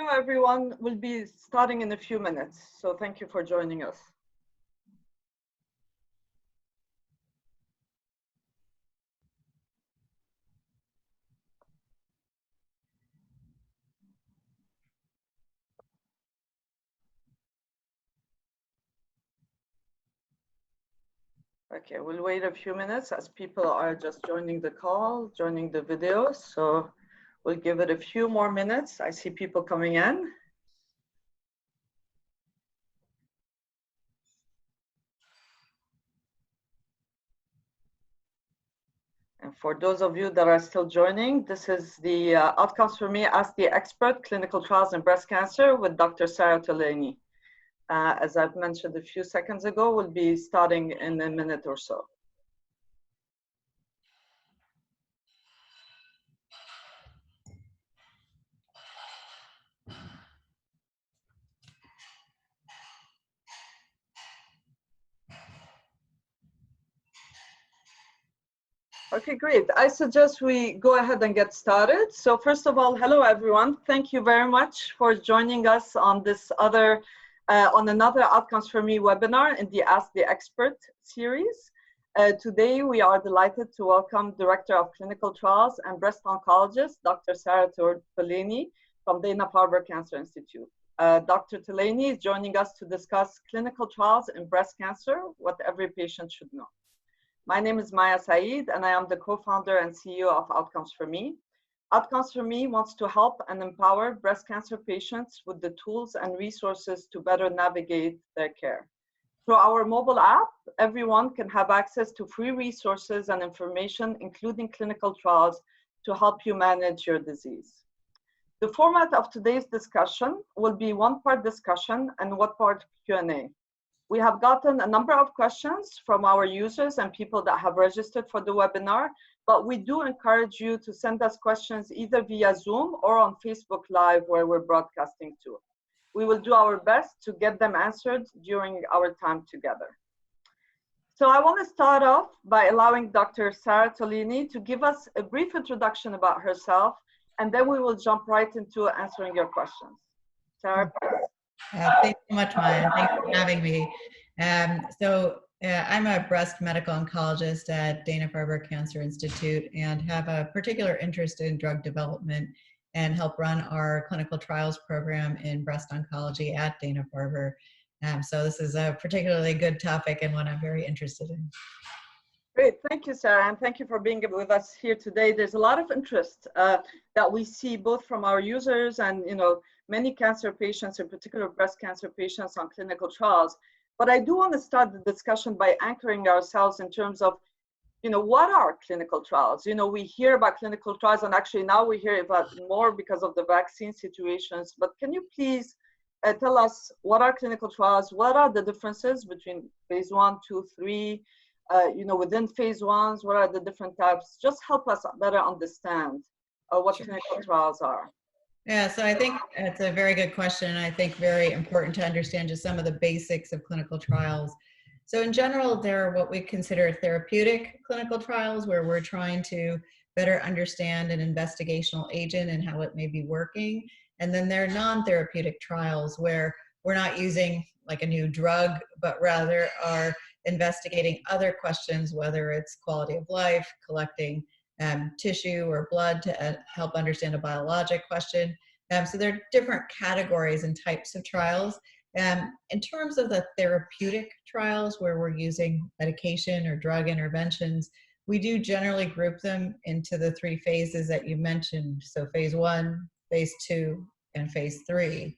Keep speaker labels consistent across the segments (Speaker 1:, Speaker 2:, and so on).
Speaker 1: Hello, everyone. We'll be starting in a few minutes, so thank you for joining us. Okay, we'll wait a few minutes as people are just joining the call, joining the video. So we'll give it a few more minutes. I see people coming in. And for those of you that are still joining, this is the Outcomes for Me Ask the Expert Clinical Trials in Breast Cancer with Dr. Sara Tolaney. As I've mentioned a few seconds ago, we'll be starting in a minute or so. Okay, great. I suggest we go ahead and get started. So first of all, hello everyone. Thank you very much for joining us on this on another Outcomes for Me webinar in the Ask the Expert series. Today we are delighted to welcome Director of Clinical Trials and Breast Oncologist, Dr. Sara Tolaney from Dana-Farber Cancer Institute. Dr. Tolaney is joining us to discuss clinical trials in breast cancer, what every patient should know. My name is Maya Saeed, and I am the co-founder and CEO of Outcomes for Me. Outcomes for Me wants to help and empower breast cancer patients with the tools and resources to better navigate their care. Through our mobile app, everyone can have access to free resources and information, including clinical trials, to help you manage your disease. The format of today's discussion will be one-part discussion and one-part Q&A. We have gotten a number of questions from our users and people that have registered for the webinar, but we do encourage you to send us questions either via Zoom or on Facebook Live, where we're broadcasting to. We will do our best to get them answered during our time together. So I want to start off by allowing Dr. Sara Tolaney to give us a brief introduction about herself, and then we will jump right into answering your questions. Sara, please.
Speaker 2: Thanks so much, Maya. Thanks for having me. I'm a breast medical oncologist at Dana-Farber Cancer Institute and have a particular interest in drug development and help run our clinical trials program in breast oncology at Dana-Farber. So this is a particularly good topic and one I'm very interested in.
Speaker 1: Great, thank you, Sara, and thank you for being with us here today. There's a lot of interest that we see both from our users and many cancer patients, in particular breast cancer patients, on clinical trials. But I do want to start the discussion by anchoring ourselves in terms of, what are clinical trials? We hear about clinical trials, and actually now we hear about more because of the vaccine situations. But can you please tell us what are clinical trials? What are the differences between phase 1, 2, 3? Within phase 1s, what are the different types? Just help us better understand what clinical trials are.
Speaker 2: Yeah, so I think it's a very good question, and I think very important to understand just some of the basics of clinical trials. So in general, there are what we consider therapeutic clinical trials, where we're trying to better understand an investigational agent and how it may be working. And then there are non-therapeutic trials, where we're not using like a new drug, but rather are investigating other questions, whether it's quality of life, collecting tissue or blood to help understand a biologic question. So there are different categories and types of trials. In terms of the therapeutic trials, where we're using medication or drug interventions, we do generally group them into the 3 phases that you mentioned. So phase 1, phase 2, and phase 3.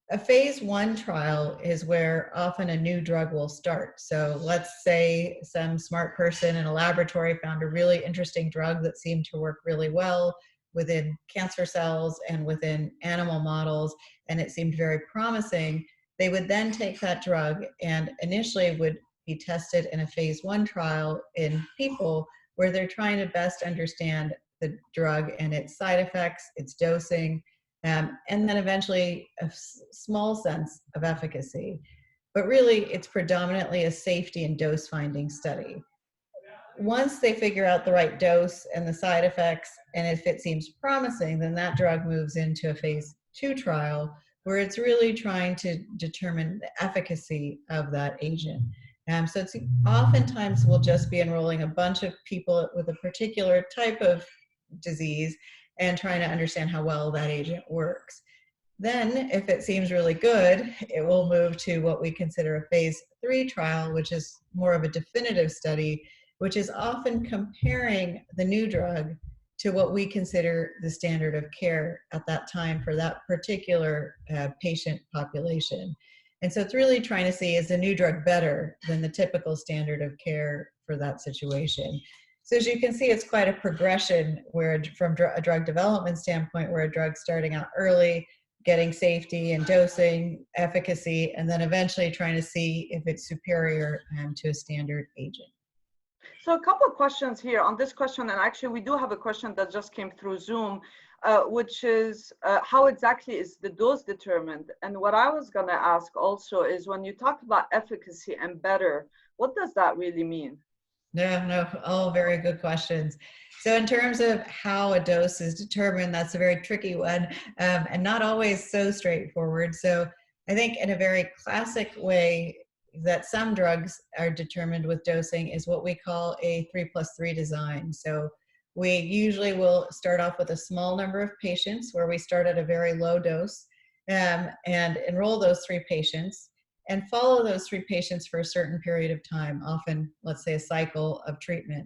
Speaker 2: A phase 1 trial is where often a new drug will start. So let's say some smart person in a laboratory found a really interesting drug that seemed to work really well within cancer cells and within animal models, and it seemed very promising. They would then take that drug and initially would be tested in a phase 1 trial in people, where they're trying to best understand the drug and its side effects, its dosing, and then eventually a small sense of efficacy. But really, it's predominantly a safety and dose finding study. Once they figure out the right dose and the side effects, and if it seems promising, then that drug moves into a phase II trial, where it's really trying to determine the efficacy of that agent. So it's oftentimes we'll just be enrolling a bunch of people with a particular type of disease and trying to understand how well that agent works. Then, if it seems really good, it will move to what we consider a phase III trial, which is more of a definitive study, which is often comparing the new drug to what we consider the standard of care at that time for that particular patient population. And so it's really trying to see, is the new drug better than the typical standard of care for that situation? So as you can see, it's quite a progression where from a drug development standpoint, where a drug's starting out early, getting safety and dosing, efficacy, and then eventually trying to see if it's superior to a standard agent.
Speaker 1: So a couple of questions here on this question, and actually we do have a question that just came through Zoom, which is how exactly is the dose determined? And what I was going to ask also is, when you talk about efficacy and better, what does that really mean?
Speaker 2: No, all very good questions. So in terms of how a dose is determined, that's a very tricky one, and not always so straightforward. So I think in a very classic way that some drugs are determined with dosing is what we call a 3+3 design. So we usually will start off with a small number of patients where we start at a very low dose and enroll those 3 patients and follow those 3 patients for a certain period of time, often, let's say, a cycle of treatment.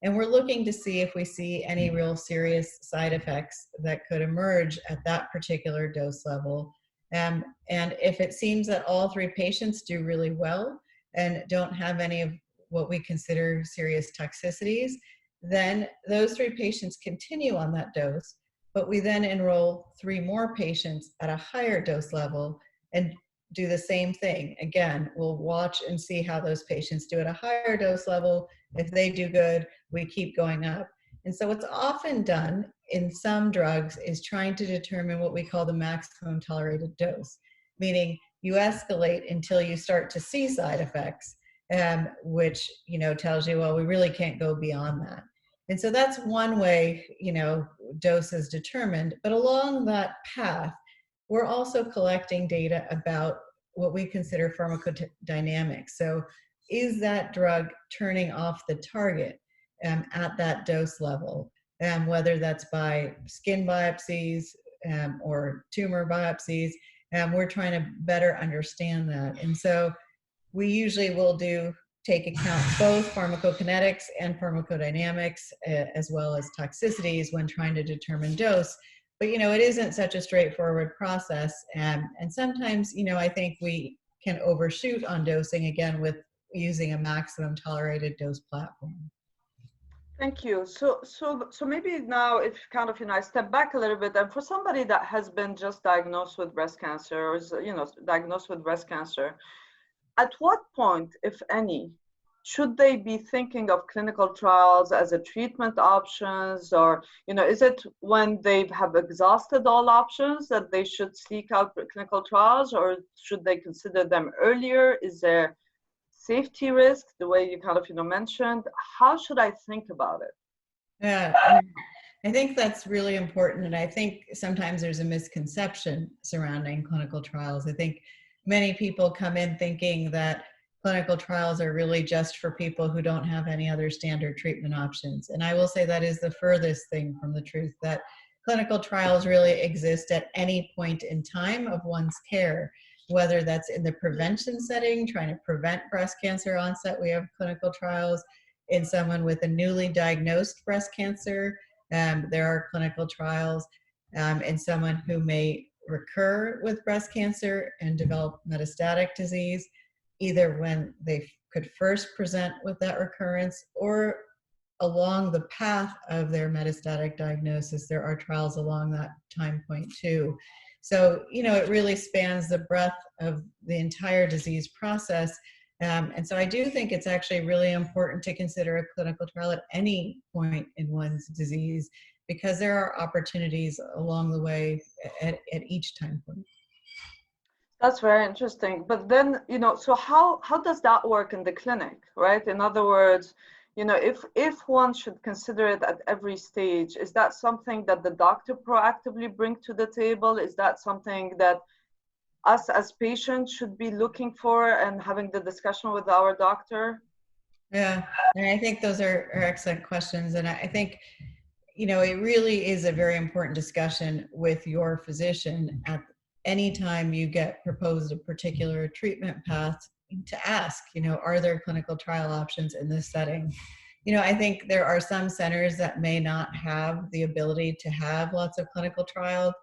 Speaker 2: And we're looking to see if we see any real serious side effects that could emerge at that particular dose level. And if it seems that all 3 patients do really well and don't have any of what we consider serious toxicities, then those 3 patients continue on that dose, but we then enroll 3 more patients at a higher dose level and do the same thing. Again, we'll watch and see how those patients do at a higher dose level. If they do good, we keep going up. And so what's often done in some drugs is trying to determine what we call the maximum tolerated dose, meaning you escalate until you start to see side effects, which tells you, well, we really can't go beyond that. And so that's one way, dose is determined. But along that path, we're also collecting data about what we consider pharmacodynamics. So is that drug turning off the target at that dose level, whether that's by skin biopsies or tumor biopsies? We're trying to better understand that. And so we usually will take account both pharmacokinetics and pharmacodynamics, as well as toxicities when trying to determine dose. But, it isn't such a straightforward process. And sometimes, I think we can overshoot on dosing, again, with using a maximum tolerated dose platform.
Speaker 1: Thank you. So maybe now, if I step back a little bit, and for somebody that has been just diagnosed with breast cancer, or is, diagnosed with breast cancer, at what point, if any, should they be thinking of clinical trials as a treatment options, or, is it when they have exhausted all options that they should seek out clinical trials, or should they consider them earlier? Is there safety risk, the way you mentioned? How should I think about it?
Speaker 2: Yeah, I think that's really important. And I think sometimes there's a misconception surrounding clinical trials. I think many people come in thinking that clinical trials are really just for people who don't have any other standard treatment options. And I will say that is the furthest thing from the truth, that clinical trials really exist at any point in time of one's care, whether that's in the prevention setting, trying to prevent breast cancer onset. We have clinical trials. In someone with a newly diagnosed breast cancer, there are clinical trials. In someone who may recur with breast cancer and develop metastatic disease, either when they could first present with that recurrence or along the path of their metastatic diagnosis. There are trials along that time point too. So, it really spans the breadth of the entire disease process. And so I do think it's actually really important to consider a clinical trial at any point in one's disease, because there are opportunities along the way at each time point.
Speaker 1: That's very interesting. But then, so how does that work in the clinic, right? In other words, you know, if one should consider it at every stage, is that something that the doctor proactively bring to the table? Is that something that us as patients should be looking for and having the discussion with our doctor?
Speaker 2: Yeah, and I think those are excellent questions. And I think, you know, it really is a very important discussion with your physician at any time you get proposed a particular treatment path, to ask, you know, are there clinical trial options in this setting? You know, I think there are some centers that may not have the ability to have lots of clinical trials.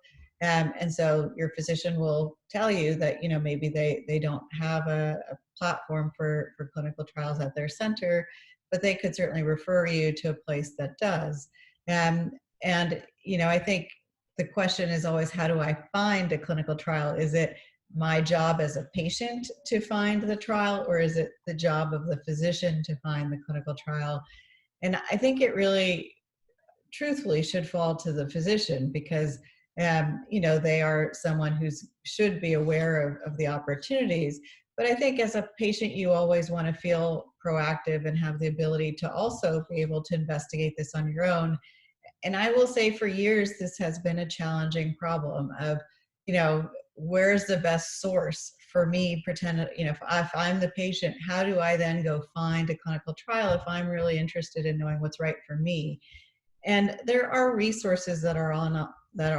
Speaker 2: And so your physician will tell you that, you know, maybe they don't have a platform for clinical trials at their center, but they could certainly refer you to a place that does. And, you know, I think the question is always, how do I find a clinical trial? Is it my job as a patient to find the trial, or is it the job of the physician to find the clinical trial? And I think it really, truthfully, should fall to the physician, because you know, they are someone who should be aware of the opportunities. But I think as a patient, you always want to feel proactive and have the ability to also be able to investigate this on your own. And I will say, for years, this has been a challenging problem of, you know, where's the best source for me? Pretend, you know, if I'm the patient, how do I then go find a clinical trial if I'm really interested in knowing what's right for me? And there are resources that are online, but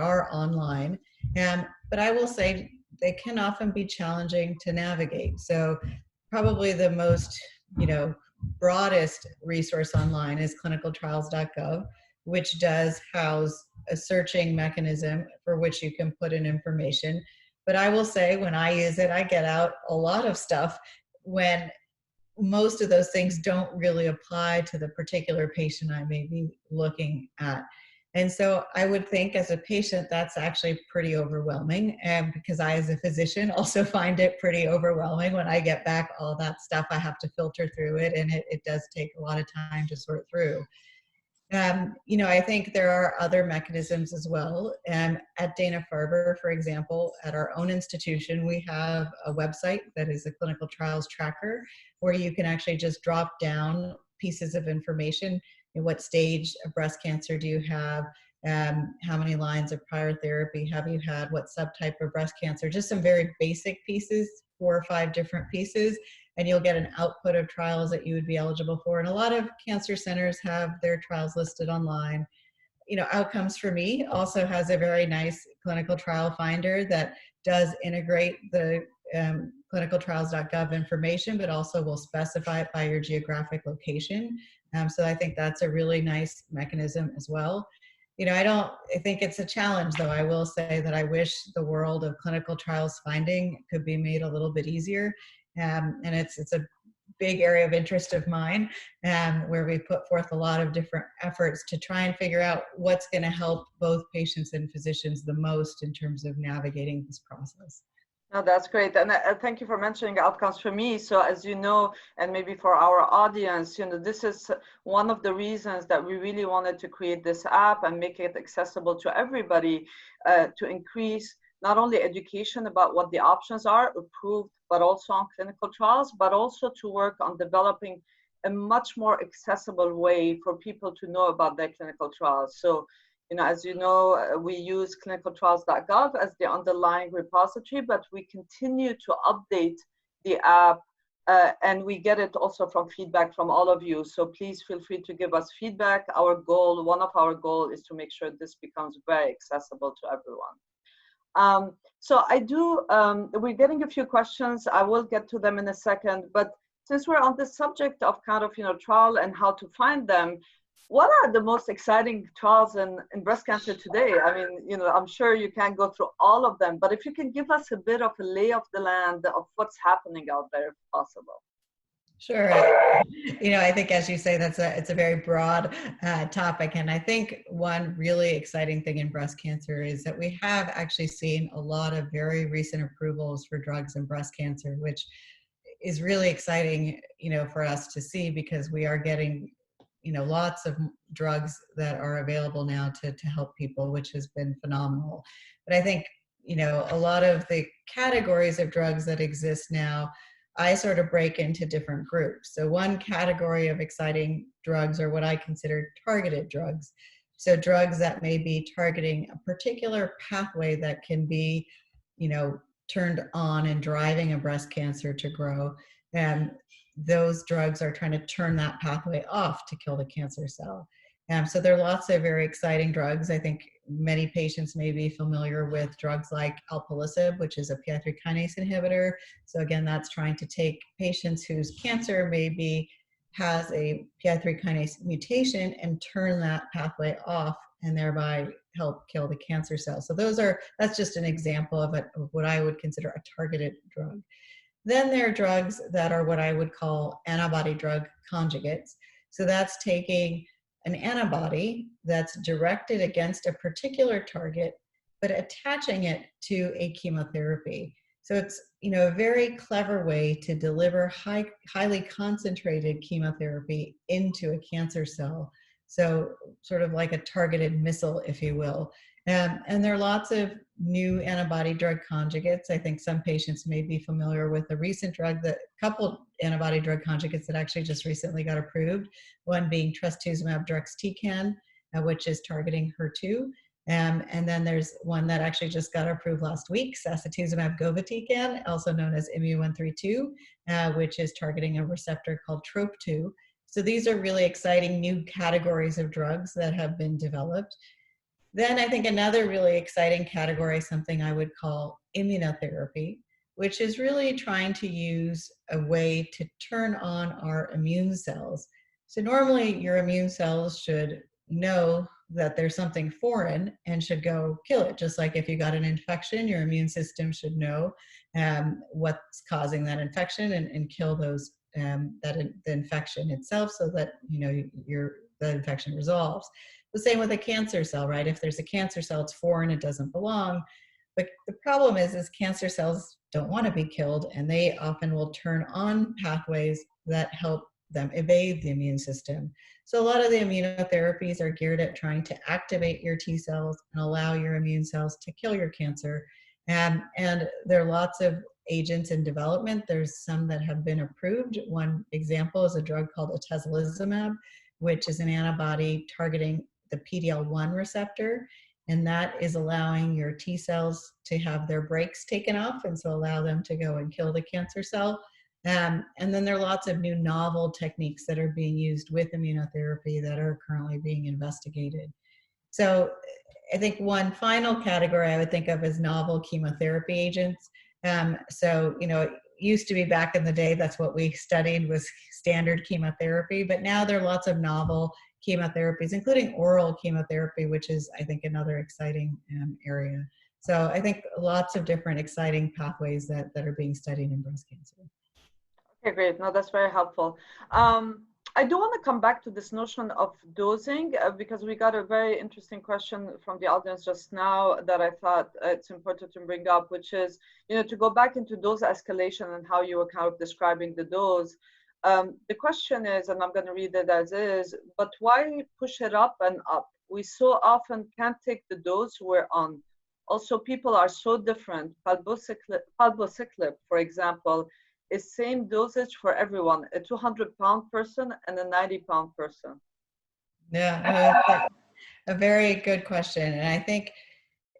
Speaker 2: I will say they can often be challenging to navigate. So probably the most, you know, broadest resource online is clinicaltrials.gov, which does house a searching mechanism for which you can put in information. But I will say, when I use it, I get out a lot of stuff when most of those things don't really apply to the particular patient I may be looking at. And so I would think, as a patient, that's actually pretty overwhelming. And because I, as a physician, also find it pretty overwhelming when I get back all that stuff. I have to filter through it, and it does take a lot of time to sort through. You know, I think there are other mechanisms as well. At Dana-Farber, for example, at our own institution, we have a website that is a clinical trials tracker, where you can actually just drop down pieces of information. In what stage of breast cancer do you have? How many lines of prior therapy have you had? What subtype of breast cancer? Just some very basic pieces, 4 or 5 different pieces. And you'll get an output of trials that you would be eligible for. And a lot of cancer centers have their trials listed online. You know, Outcomes4Me also has a very nice clinical trial finder that does integrate the clinicaltrials.gov information, but also will specify it by your geographic location. So I think that's a really nice mechanism as well. You know, I think it's a challenge, though. I will say that I wish the world of clinical trials finding could be made a little bit easier. And it's a big area of interest of mine, where we put forth a lot of different efforts to try and figure out what's going to help both patients and physicians the most in terms of navigating this process.
Speaker 1: No, that's great. And thank you for mentioning Outcomes4Me. So as you know, and maybe for our audience, you know, this is one of the reasons that we really wanted to create this app and make it accessible to everybody, to increase not only education about what the options are approved, but also on clinical trials, but also to work on developing a much more accessible way for people to know about their clinical trials. So, you know, as you know, we use clinicaltrials.gov as the underlying repository, but we continue to update the app, and we get it also from feedback from all of you. So please feel free to give us feedback. Our goal, one of our goals, is to make sure this becomes very accessible to everyone. So I do, we're getting a few questions. I will get to them in a second, but since we're on the subject of kind of, you know, trial and how to find them, what are the most exciting trials in breast cancer today? I mean, you know, I'm sure you can't go through all of them, but if you can give us a bit of a lay of the land of what's happening out there, if possible.
Speaker 2: Sure. You know, I think, as you say, it's a very broad topic. And I think one really exciting thing in breast cancer is that we have actually seen a lot of very recent approvals for drugs in breast cancer, which is really exciting, you know, for us to see, because we are getting, you know, lots of drugs that are available now to help people, which has been phenomenal. But I think, you know, a lot of the categories of drugs that exist now I sort of break into different groups. So one category of exciting drugs are what I consider targeted drugs. So drugs that may be targeting a particular pathway that can be, turned on and driving a breast cancer to grow. And those drugs are trying to turn that pathway off to kill the cancer cell. So there are lots of very exciting drugs. I think many patients may be familiar with drugs like alpelisib, which is a PI3 kinase inhibitor. So again, that's trying to take patients whose cancer maybe has a PI3 kinase mutation and turn that pathway off and thereby help kill the cancer cell. So that's just an example of what I would consider a targeted drug. Then there are drugs that are what I would call antibody drug conjugates. So that's taking an antibody that's directed against a particular target, but attaching it to a chemotherapy. So it's a very clever way to deliver highly concentrated chemotherapy into a cancer cell. So sort of like a targeted missile, if you will. And there are lots of new antibody drug conjugates. I think some patients may be familiar with a recent couple antibody drug conjugates that actually just recently got approved. One being trastuzumab deruxtecan, which is targeting HER2. And then there's one that actually just got approved last week, sacituzumab govitecan, also known as Immu-132, which is targeting a receptor called TROP2. So these are really exciting new categories of drugs that have been developed. Then I think another really exciting category, something I would call immunotherapy, which is really trying to use a way to turn on our immune cells. So normally your immune cells should know that there's something foreign and should go kill it. Just like if you got an infection, your immune system should know what's causing that infection and kill those the infection itself so that the infection resolves. The same with a cancer cell, right? If there's a cancer cell, it's foreign, it doesn't belong. But the problem is cancer cells don't want to be killed, and they often will turn on pathways that help them evade the immune system. So a lot of the immunotherapies are geared at trying to activate your T cells and allow your immune cells to kill your cancer. And there are lots of agents in development. There's some that have been approved. One example is a drug called atezolizumab, which is an antibody targeting the PD-L1 receptor. And that is allowing your T cells to have their brakes taken off and so allow them to go and kill the cancer cell. And then there are lots of new novel techniques that are being used with immunotherapy that are currently being investigated. So I think one final category I would think of as novel chemotherapy agents. It used to be back in the day, that's what we studied was standard chemotherapy, but now there are lots of novel chemotherapies, including oral chemotherapy, which is, I think, another exciting area. So I think lots of different exciting pathways that are being studied in breast cancer.
Speaker 1: Okay, great. No, that's very helpful. I do want to come back to this notion of dosing because we got a very interesting question from the audience just now that I thought it's important to bring up, which is, to go back into dose escalation and how you were kind of describing the dose. The question is, and I'm going to read it as is, but why push it up and up? We so often can't take the dose we're on. Also, people are so different. Palbociclib, for example, is same dosage for everyone, a 200-pound person and a 90-pound person.
Speaker 2: Yeah, a very good question. And I think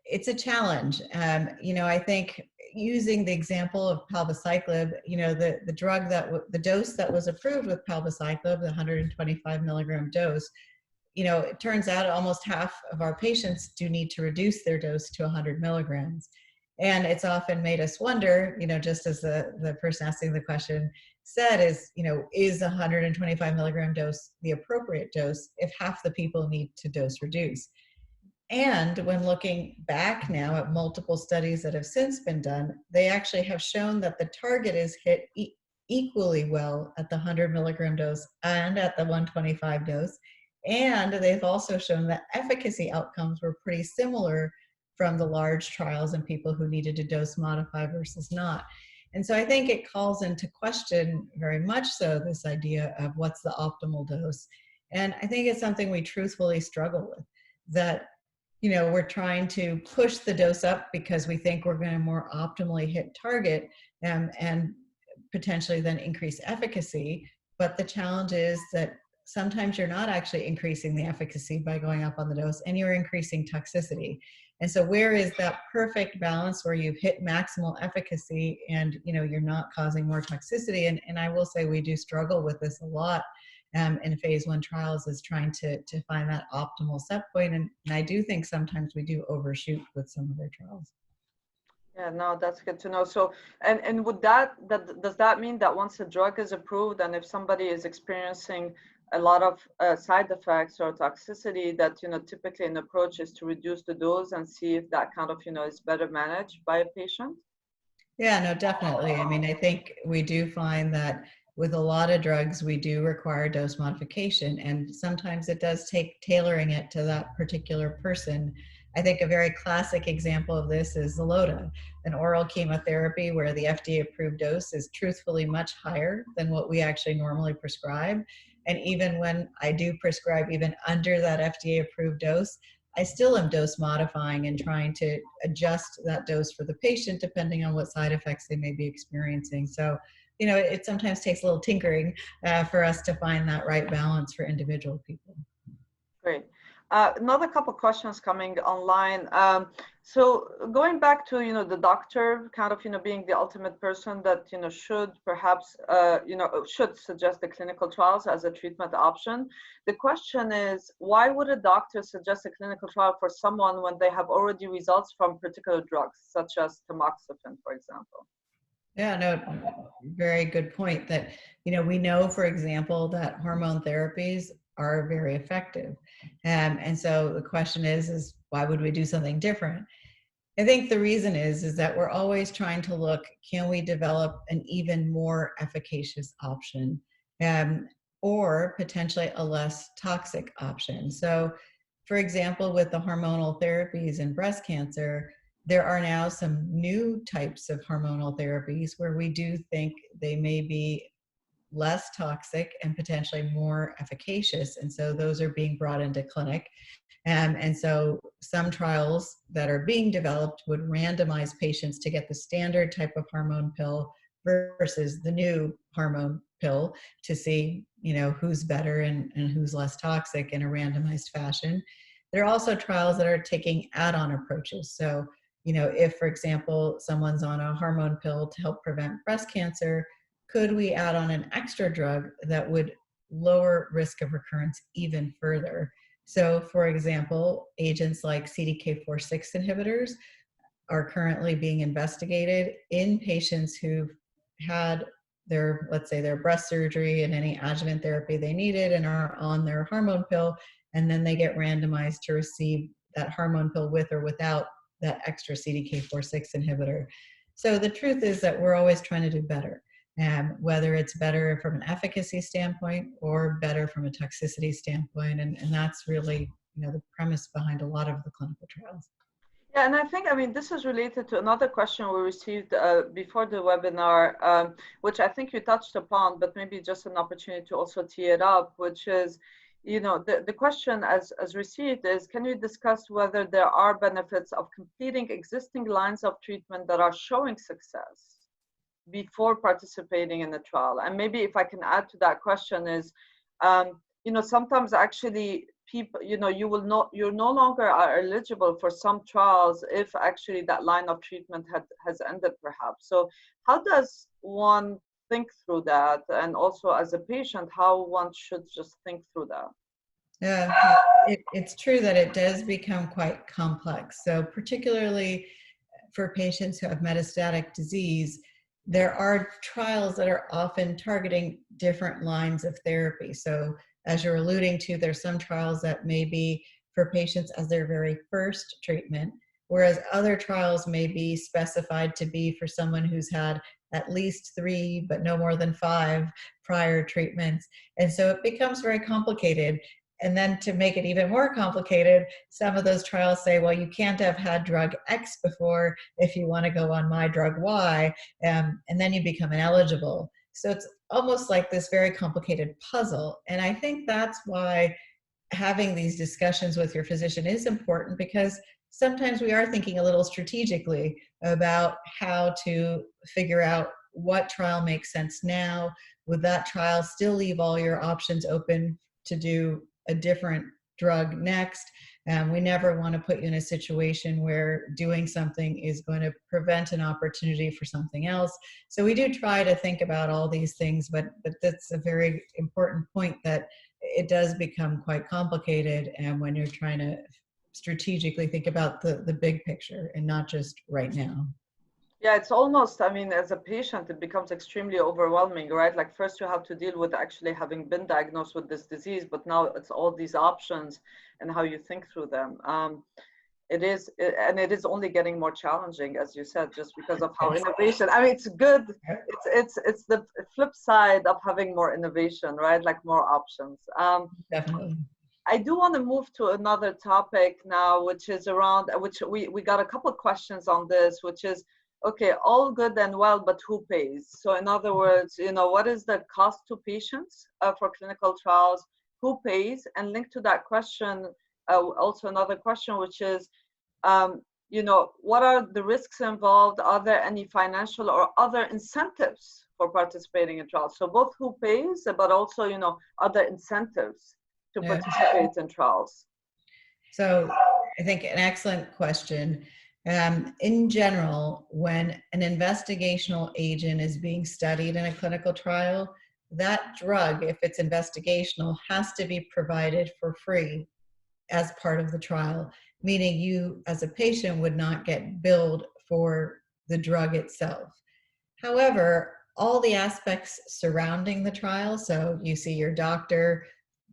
Speaker 2: it's a challenge. I think using the example of palbociclib, the drug the dose that was approved with palbociclib, the 125 milligram dose, it turns out almost half of our patients do need to reduce their dose to 100 milligrams. And it's often made us wonder, just as the person asking the question said, is 125 milligram dose the appropriate dose if half the people need to dose reduce? And when looking back now at multiple studies that have since been done, they actually have shown that the target is hit equally well at the 100 milligram dose and at the 125 dose. And they've also shown that efficacy outcomes were pretty similar from the large trials in people who needed to dose modify versus not. And so I think it calls into question very much so this idea of what's the optimal dose. And I think it's something we truthfully struggle with, that we're trying to push the dose up because we think we're going to more optimally hit target. And potentially then increase efficacy. But the challenge is that sometimes you're not actually increasing the efficacy by going up on the dose, and you're increasing toxicity. And so where is that perfect balance where you've hit maximal efficacy and you're not causing more toxicity? And I will say we do struggle with this a lot in phase 1 trials, is trying to find that optimal set point. And I do think sometimes we do overshoot with some of our trials.
Speaker 1: Yeah, no, that's good to know. So, and would that does that mean that once a drug is approved, and if somebody is experiencing a lot of side effects or toxicity, that typically an approach is to reduce the dose and see if that kind of is better managed by a patient?
Speaker 2: Yeah, no, definitely. I mean, I think we do find that with a lot of drugs, we do require dose modification, and sometimes it does take tailoring it to that particular person. I think a very classic example of this is Xeloda, an oral chemotherapy where the FDA-approved dose is truthfully much higher than what we actually normally prescribe. And even when I do prescribe even under that FDA-approved dose, I still am dose modifying and trying to adjust that dose for the patient depending on what side effects they may be experiencing. So, it sometimes takes a little tinkering for us to find that right balance for individual people.
Speaker 1: Great. Another couple questions coming online. So going back to the doctor kind of being the ultimate person that should perhaps should suggest the clinical trials as a treatment option. The question is, why would a doctor suggest a clinical trial for someone when they have already results from particular drugs such as Tamoxifen, for example?
Speaker 2: Yeah, no, very good point. That we know, for example, that hormone therapies are very effective. And so the question is why would we do something different? I think the reason is that we're always trying to look, can we develop an even more efficacious option, or potentially a less toxic option? So, for example, with the hormonal therapies in breast cancer, there are now some new types of hormonal therapies where we do think they may be less toxic and potentially more efficacious. And so those are being brought into clinic. And so some trials that are being developed would randomize patients to get the standard type of hormone pill versus the new hormone pill to see, who's better and who's less toxic in a randomized fashion. There are also trials that are taking add-on approaches. So, if, for example, someone's on a hormone pill to help prevent breast cancer, could we add on an extra drug that would lower risk of recurrence even further? So, for example, agents like CDK4/6 inhibitors are currently being investigated in patients who've had let's say their breast surgery and any adjuvant therapy they needed and are on their hormone pill, and then they get randomized to receive that hormone pill with or without that extra CDK4/6 inhibitor. So the truth is that we're always trying to do better. Whether it's better from an efficacy standpoint or better from a toxicity standpoint. And that's really, the premise behind a lot of the clinical trials.
Speaker 1: Yeah, and I mean, this is related to another question we received before the webinar, which I think you touched upon, but maybe just an opportunity to also tee it up, which is, the question as received is, can you discuss whether there are benefits of completing existing lines of treatment that are showing success before participating in the trial? And maybe if I can add to that question is, sometimes actually people, you're no longer are eligible for some trials if actually that line of treatment has ended perhaps. So how does one think through that? And also as a patient, how one should just think through that?
Speaker 2: Yeah, it's true that it does become quite complex. So particularly for patients who have metastatic disease, there are trials that are often targeting different lines of therapy. So as you're alluding to, there's some trials that may be for patients as their very first treatment, whereas other trials may be specified to be for someone who's had at least 3, but no more than 5 prior treatments. And so it becomes very complicated. And then to make it even more complicated, some of those trials say, well, you can't have had drug X before if you want to go on my drug Y, and then you become ineligible. So it's almost like this very complicated puzzle. And I think that's why having these discussions with your physician is important, because sometimes we are thinking a little strategically about how to figure out what trial makes sense now? Would that trial still leave all your options open to do a different drug next? We never want to put you in a situation where doing something is going to prevent an opportunity for something else. So we do try to think about all these things, but that's a very important point, that it does become quite complicated, and when you're trying to strategically think about the big picture and not just right now.
Speaker 1: Yeah, it's almost, I mean, as a patient, it becomes extremely overwhelming, right? Like first you have to deal with actually having been diagnosed with this disease, but now it's all these options and how you think through them. It is only getting more challenging, as you said, just because of how innovation, I mean, it's good. It's the flip side of having more innovation, right? Like more options.
Speaker 2: Definitely.
Speaker 1: I do want to move to another topic now, which is around, which we got a couple of questions on this, which is, okay, all good and well, but who pays? So in other words, you know, what is the cost to patients for clinical trials? Who pays? And linked to that question, also another question, which is, you know, what are the risks involved? Are there any financial or other incentives for participating in trials? So both who pays, but also, you know, other incentives to participate in trials.
Speaker 2: So I think an excellent question. In general, when an investigational agent is being studied in a clinical trial, that drug, if it's investigational, has to be provided for free as part of the trial, meaning you as a patient would not get billed for the drug itself. However, all the aspects surrounding the trial, so you see your doctor,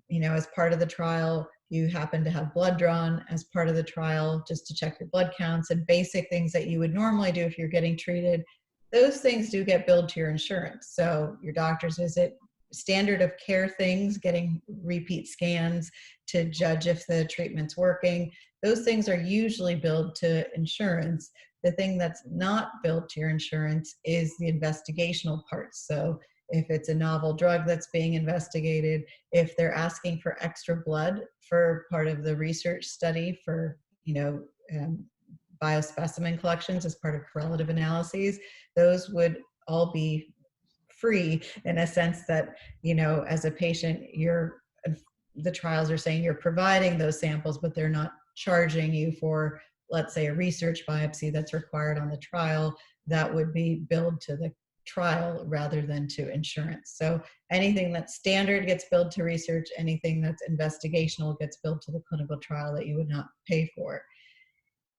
Speaker 2: you know, as part of the trial, you happen to have blood drawn as part of the trial just to check your blood counts and basic things that you would normally do if you're getting treated. Those things do get billed to your insurance. So your doctor's visit, standard of care things, getting repeat scans to judge if the treatment's working, those things are usually billed to insurance. The thing that's not billed to your insurance is the investigational parts. So if it's a novel drug that's being investigated, if they're asking for extra blood for part of the research study for, you know, biospecimen collections as part of correlative analyses, those would all be free in a sense that, you know, as a patient, the trials are saying you're providing those samples, but they're not charging you for, let's say, a research biopsy that's required on the trial. That would be billed to the trial rather than to insurance. So anything that's standard gets billed to research, anything that's investigational gets billed to the clinical trial that you would not pay for.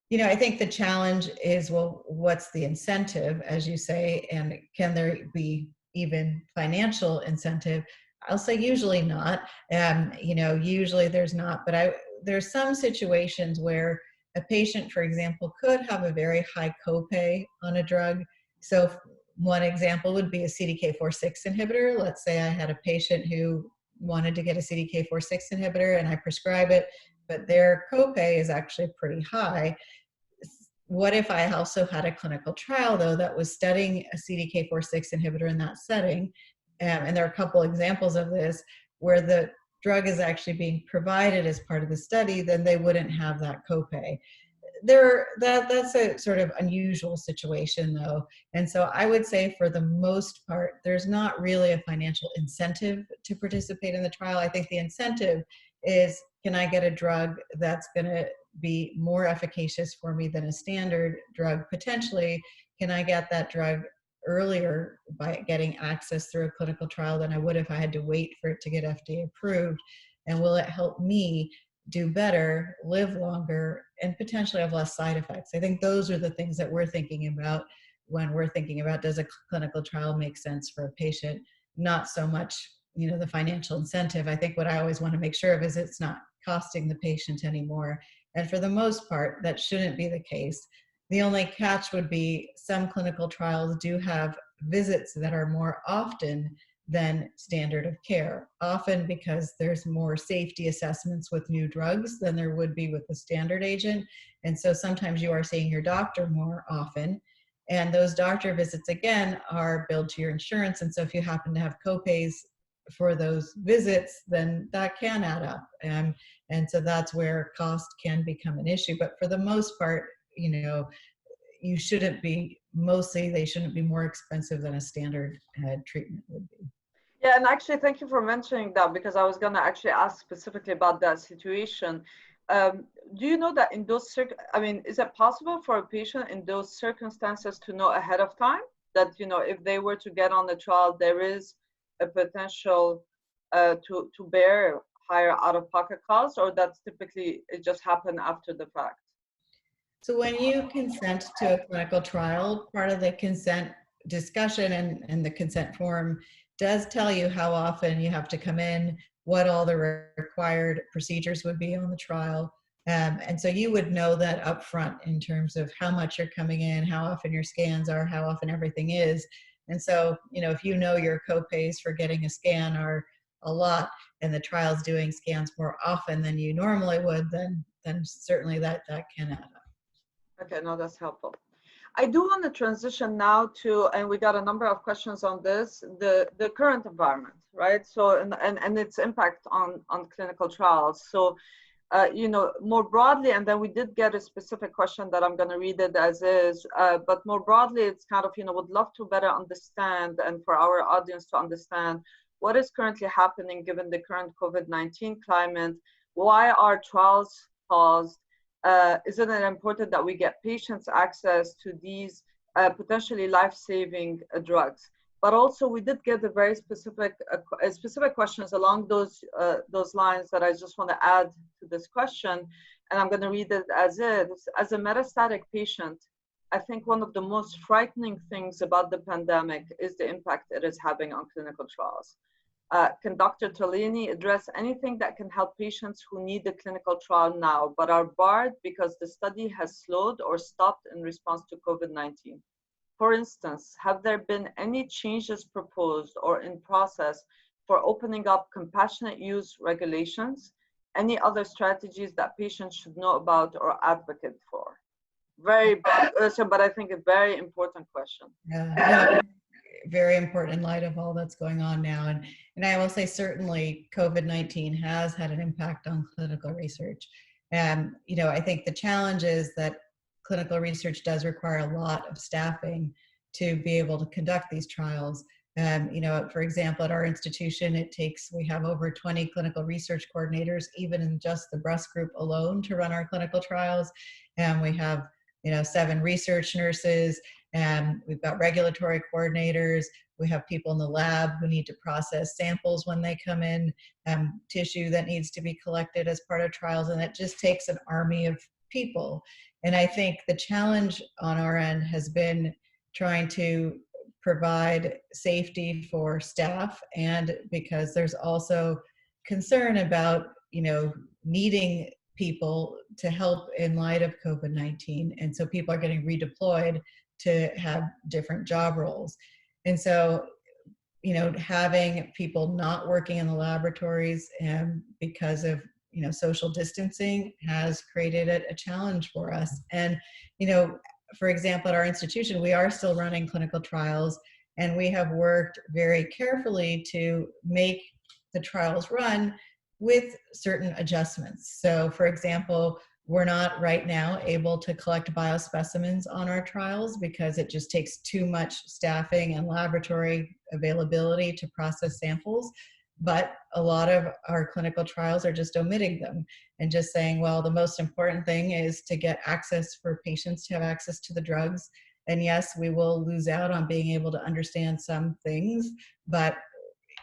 Speaker 2: You know, I think the challenge is, well, what's the incentive, as you say, and can there be even financial incentive? I'll say usually not. You know, usually there's not, but there's some situations where a patient, for example, could have a very high copay on a drug. So one example would be a CDK4/6 inhibitor. Let's say I had a patient who wanted to get a CDK4/6 inhibitor and I prescribe it, but their copay is actually pretty high. What if I also had a clinical trial, though, that was studying a CDK4/6 inhibitor in that setting? And there are a couple examples of this where the drug is actually being provided as part of the study, then they wouldn't have that copay. That's a sort of unusual situation, though. And so I would say for the most part, there's not really a financial incentive to participate in the trial. I think the incentive is, can I get a drug that's going to be more efficacious for me than a standard drug? Potentially, can I get that drug earlier by getting access through a clinical trial than I would if I had to wait for it to get FDA approved? And will it help me do better, live longer, and potentially have less side effects? I think those are the things that we're thinking about when we're thinking about, does a clinical trial make sense for a patient? Not so much, you know, the financial incentive. I think what I always want to make sure of is it's not costing the patient anymore. And for the most part, that shouldn't be the case. The only catch would be some clinical trials do have visits that are more often than standard of care, often because there's more safety assessments with new drugs than there would be with the standard agent. And so sometimes you are seeing your doctor more often, and those doctor visits, again, are billed to your insurance. And so if you happen to have copays for those visits, then that can add up. And so that's where cost can become an issue. But for the most part, you know, you shouldn't be mostly they shouldn't be more expensive than a standard treatment would be.
Speaker 1: Yeah, and actually, thank you for mentioning that, because I was going to actually ask specifically about that situation. Do you know that in those, I mean, is it possible for a patient in those circumstances to know ahead of time that, if they were to get on the trial, there is a potential to bear higher out-of-pocket costs, or that's typically, it just happened after the fact?
Speaker 2: So when you consent to a clinical trial, part of the consent discussion and the consent form does tell you how often you have to come in, what all the required procedures would be on the trial. And so you would know that upfront in terms of how much you're coming in, how often your scans are, how often everything is. And so, if you know your co-pays for getting a scan are a lot, and the trial's doing scans more often than you normally would, then certainly that can add up.
Speaker 1: Okay, no, that's helpful. I do want to transition now to, and we got a number of questions on this, the current environment, right? So, and its impact on clinical trials. So, more broadly, and then we did get a specific question that I'm going to read it as is, but more broadly, it's kind of, would love to better understand, and for our audience to understand what is currently happening given the current COVID-19 climate. Why are trials paused? Isn't it important that we get patients access to these potentially life-saving drugs? But also, we did get a very specific questions along those lines that I just want to add to this question, and I'm going to read it as is. As a metastatic patient, I think one of the most frightening things about the pandemic is the impact it is having on clinical trials. Can Dr. Tolaney address anything that can help patients who need the clinical trial now, but are barred because the study has slowed or stopped in response to COVID-19? For instance, have there been any changes proposed or in process for opening up compassionate use regulations? Any other strategies that patients should know about or advocate for? Very broad question, but I think a very important question.
Speaker 2: Yeah. Very important in light of all that's going on now. And I will say certainly COVID-19 has had an impact on clinical research. I think the challenge is that clinical research does require a lot of staffing to be able to conduct these trials. For example, at our institution, we have over 20 clinical research coordinators, even in just the breast group alone, to run our clinical trials. And we have 7 research nurses, and we've got regulatory coordinators. We have people in the lab who need to process samples when they come in, tissue that needs to be collected as part of trials, and that just takes an army of people. And I think the challenge on our end has been trying to provide safety for staff, and because there's also concern about, needing people to help in light of COVID-19. And so people are getting redeployed to have different job roles. And so, having people not working in the laboratories because of, social distancing has created a challenge for us. And, for example, at our institution, we are still running clinical trials, and we have worked very carefully to make the trials run with certain adjustments. So, for example, we're not right now able to collect biospecimens on our trials because it just takes too much staffing and laboratory availability to process samples. But a lot of our clinical trials are just omitting them and just saying, well, the most important thing is to get access for patients to have access to the drugs. And yes, we will lose out on being able to understand some things, but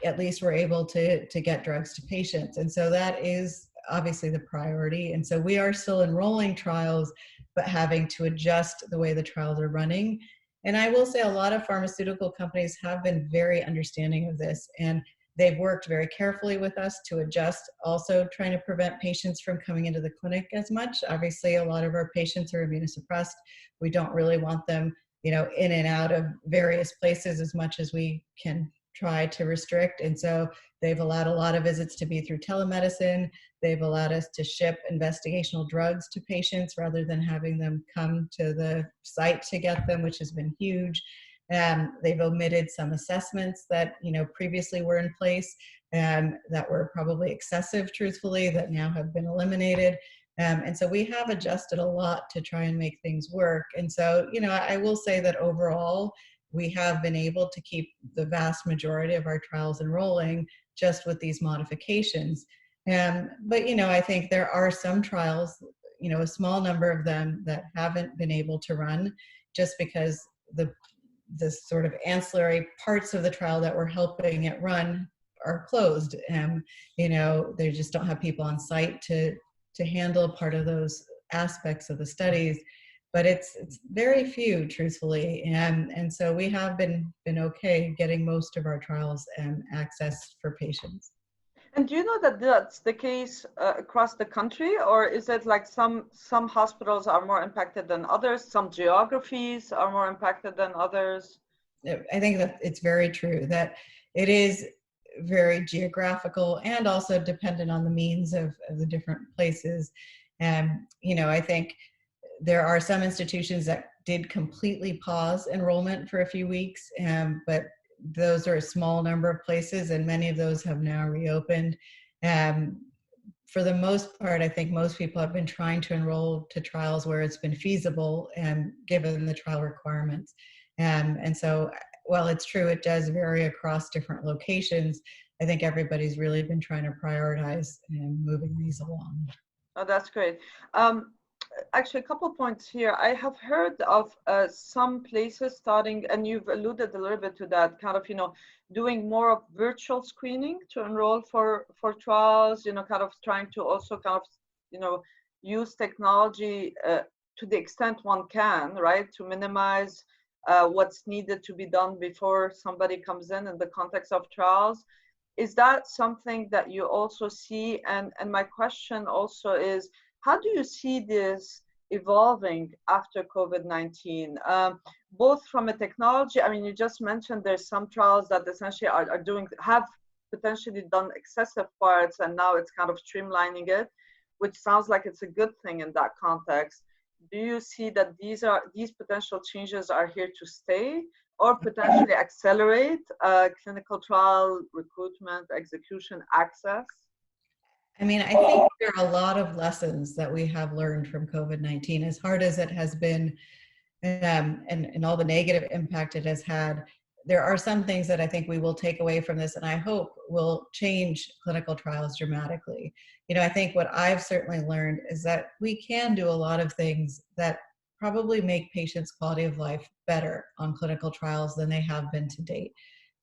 Speaker 2: at least we're able to get drugs to patients. And so that is obviously the priority. And so we are still enrolling trials, but having to adjust the way the trials are running. And I will say a lot of pharmaceutical companies have been very understanding of this, and they've worked very carefully with us to adjust, also trying to prevent patients from coming into the clinic as much. Obviously, a lot of our patients are immunosuppressed. We don't really want them, in and out of various places as much as we can try to restrict. And so they've allowed a lot of visits to be through telemedicine. They've allowed us to ship investigational drugs to patients rather than having them come to the site to get them, which has been huge. They've omitted some assessments that previously were in place that were probably excessive, truthfully, that now have been eliminated. And so we have adjusted a lot to try and make things work. And so, I will say that overall, we have been able to keep the vast majority of our trials enrolling just with these modifications. But, I think there are some trials, a small number of them that haven't been able to run just because the sort of ancillary parts of the trial that were helping it run are closed. They just don't have people on site to handle part of those aspects of the studies. But it's very few, truthfully, and so we have been okay getting most of our trials access for patients.
Speaker 1: And do you know that that's the case across the country, or is it like some hospitals are more impacted than others, some geographies are more impacted than others?
Speaker 2: I think that it's very true that it is very geographical and also dependent on the means of the different places. I think there are some institutions that did completely pause enrollment for a few weeks, but those are a small number of places, and many of those have now reopened. For the most part, I think most people have been trying to enroll to trials where it's been feasible and given the trial requirements. And so, while it's true it does vary across different locations, I think everybody's really been trying to prioritize moving these along.
Speaker 1: Oh, that's great. Actually, a couple of points here. I have heard of some places starting, and you've alluded a little bit to that, kind of, doing more of virtual screening to enroll for trials, kind of trying to also kind of, use technology to the extent one can, right, to minimize what's needed to be done before somebody comes in the context of trials. Is that something that you also see? And my question also is, how do you see this evolving after COVID-19? Both from a technology, I mean, you just mentioned there's some trials that essentially have potentially done excessive parts, and now it's kind of streamlining it, which sounds like it's a good thing in that context. Do you see that these potential changes are here to stay, or potentially accelerate clinical trial recruitment, execution, access?
Speaker 2: I mean, I think there are a lot of lessons that we have learned from COVID-19, as hard as it has been, and all the negative impact it has had. There are some things that I think we will take away from this, and I hope will change clinical trials dramatically. I think what I've certainly learned is that we can do a lot of things that probably make patients' quality of life better on clinical trials than they have been to date,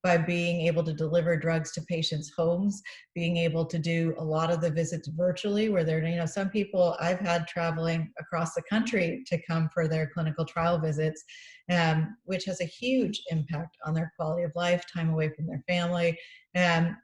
Speaker 2: by being able to deliver drugs to patients' homes, being able to do a lot of the visits virtually, where there, some people I've had traveling across the country to come for their clinical trial visits, which has a huge impact on their quality of life, time away from their family, and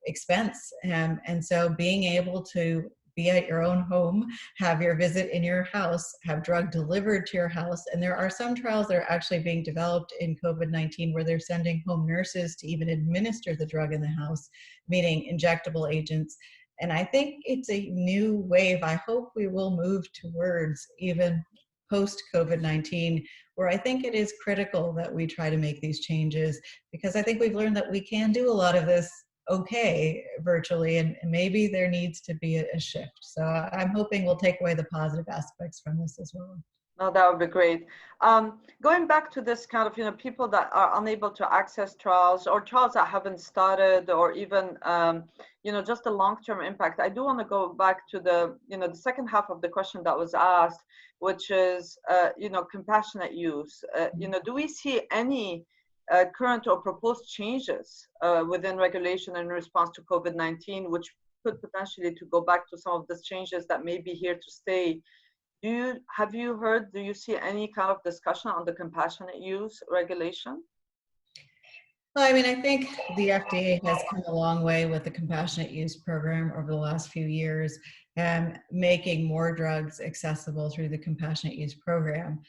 Speaker 2: expense. And so being able to be at your own home, have your visit in your house, have drug delivered to your house. And there are some trials that are actually being developed in COVID-19 where they're sending home nurses to even administer the drug in the house, meaning injectable agents. And I think it's a new wave. I hope we will move towards, even post-COVID-19, where I think it is critical that we try to make these changes, because I think we've learned that we can do a lot of this okay virtually, and maybe there needs to be a shift. So I'm hoping we'll take away the positive aspects from this as well.
Speaker 1: No, that would be great. Going back to this kind of, people that are unable to access trials, or trials that haven't started, or even, just the long-term impact. I do want to go back to the second half of the question that was asked, which is, compassionate use. Do we see any current or proposed changes within regulation in response to COVID-19, which could potentially to go back to some of the changes that may be here to stay? Do you see any kind of discussion on the compassionate use regulation?
Speaker 2: Well, I mean, I think the FDA has come a long way with the compassionate use program over the last few years, and making more drugs accessible through the compassionate use program.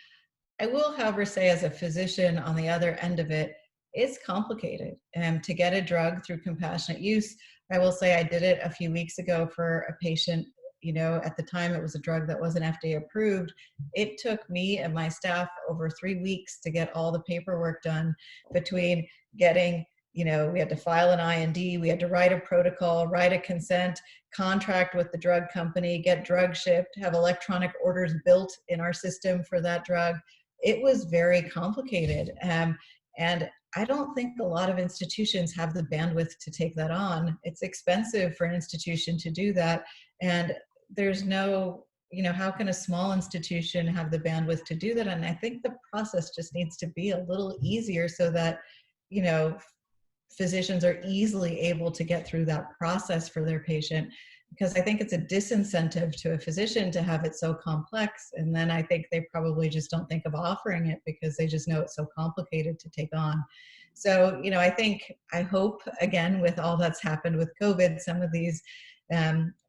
Speaker 2: I will, however, say as a physician on the other end of it, it's complicated. To get a drug through compassionate use, I will say I did it a few weeks ago for a patient. At the time it was a drug that wasn't FDA approved. It took me and my staff over 3 weeks to get all the paperwork done, between getting we had to file an IND, we had to write a protocol, write a consent, contract with the drug company, get drug shipped, have electronic orders built in our system for that drug. It was very complicated. And I don't think a lot of institutions have the bandwidth to take that on. It's expensive for an institution to do that. And there's no, how can a small institution have the bandwidth to do that? And I think the process just needs to be a little easier so that, physicians are easily able to get through that process for their patient, because I think it's a disincentive to a physician to have it so complex. And then I think they probably just don't think of offering it because they just know it's so complicated to take on. So, I hope, again, with all that's happened with COVID, some of these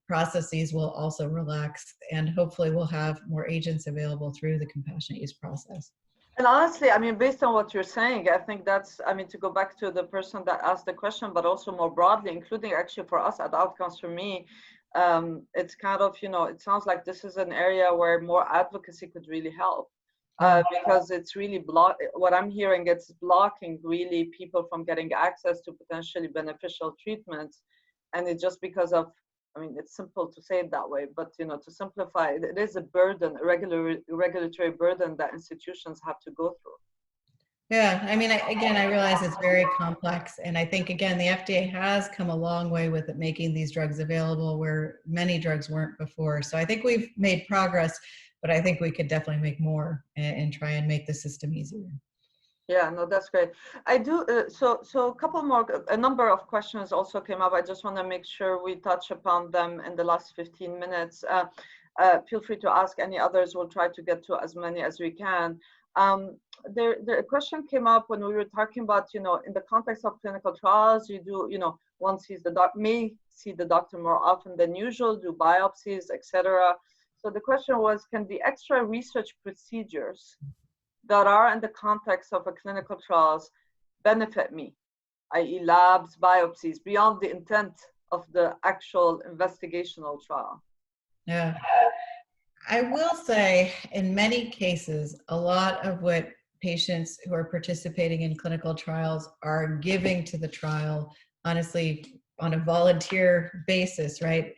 Speaker 2: processes will also relax, and hopefully we'll have more agents available through the compassionate use process.
Speaker 1: And honestly, based on what you're saying, I think that's, to go back to the person that asked the question, but also more broadly, including actually for us at Outcomes4Me, it's kind of, it sounds like this is an area where more advocacy could really help. Because it's really what I'm hearing, it's blocking really people from getting access to potentially beneficial treatments. And it's just because of, it's simple to say it that way, but to simplify it, it is a burden, a regulatory burden that institutions have to go through.
Speaker 2: Yeah, I realize it's very complex, and I think, again, the FDA has come a long way with it, making these drugs available where many drugs weren't before. So I think we've made progress, but I think we could definitely make more and try and make the system easier.
Speaker 1: Yeah, no, that's great. I do. So a couple more, a number of questions also came up. I just want to make sure we touch upon them in the last 15 minutes. Feel free to ask any others. We'll try to get to as many as we can. A question came up when we were talking about, in the context of clinical trials, you do, one may see the doctor more often than usual, do biopsies, etc. So the question was, can the extra research procedures that are in the context of a clinical trials benefit me, i.e. labs, biopsies, beyond the intent of the actual investigational trial?
Speaker 2: Yeah. I will say, in many cases, a lot of what patients who are participating in clinical trials are giving to the trial, honestly, on a volunteer basis, right?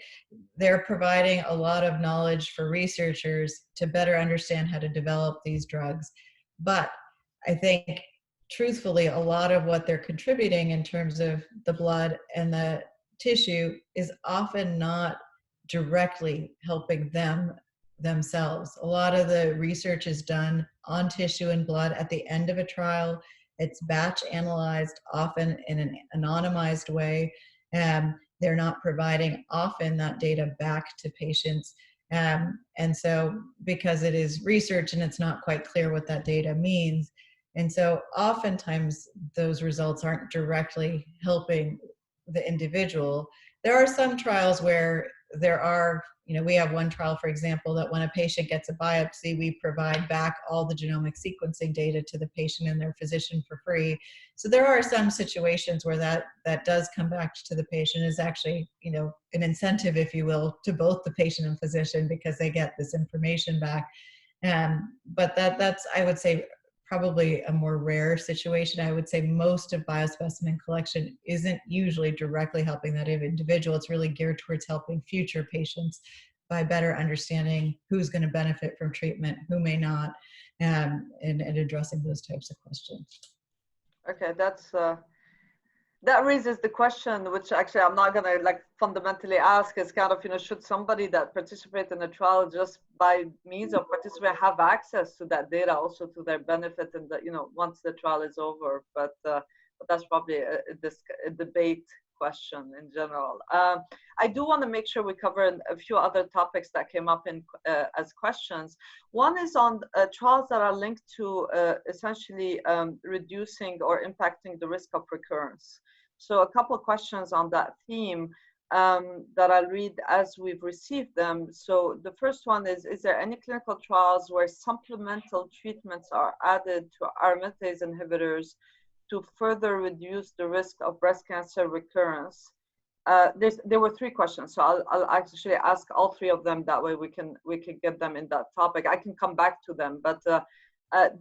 Speaker 2: They're providing a lot of knowledge for researchers to better understand how to develop these drugs. But I think, truthfully, a lot of what they're contributing in terms of the blood and the tissue is often not directly helping themselves. A lot of the research is done on tissue and blood at the end of a trial. It's batch analyzed, often in an anonymized way. They're not providing often that data back to patients. And so, because it is research and it's not quite clear what that data means, and so oftentimes those results aren't directly helping the individual. There are some trials where there are, we have one trial, for example, that when a patient gets a biopsy, we provide back all the genomic sequencing data to the patient and their physician for free. So there are some situations where that does come back to the patient, is actually, an incentive, if you will, to both the patient and physician, because they get this information back. But that's, I would say, probably a more rare situation. I would say most of biospecimen collection isn't usually directly helping that individual. It's really geared towards helping future patients by better understanding who's going to benefit from treatment, who may not, and addressing those types of questions.
Speaker 1: Okay, that raises the question, which actually I'm not going to fundamentally ask, is kind of, should somebody that participates in a trial just by means of participation have access to that data also to their benefit, and that, once the trial is over, but that's probably a debate question in general. I do want to make sure we cover a few other topics that came up as questions. One is on trials that are linked to essentially reducing or impacting the risk of recurrence. So a couple of questions on that theme that I'll read as we've received them. So the first one is there any clinical trials where supplemental treatments are added to aromatase inhibitors to further reduce the risk of breast cancer recurrence? There were three questions, so I'll actually ask all three of them. That way we can get them in that topic. I can come back to them, but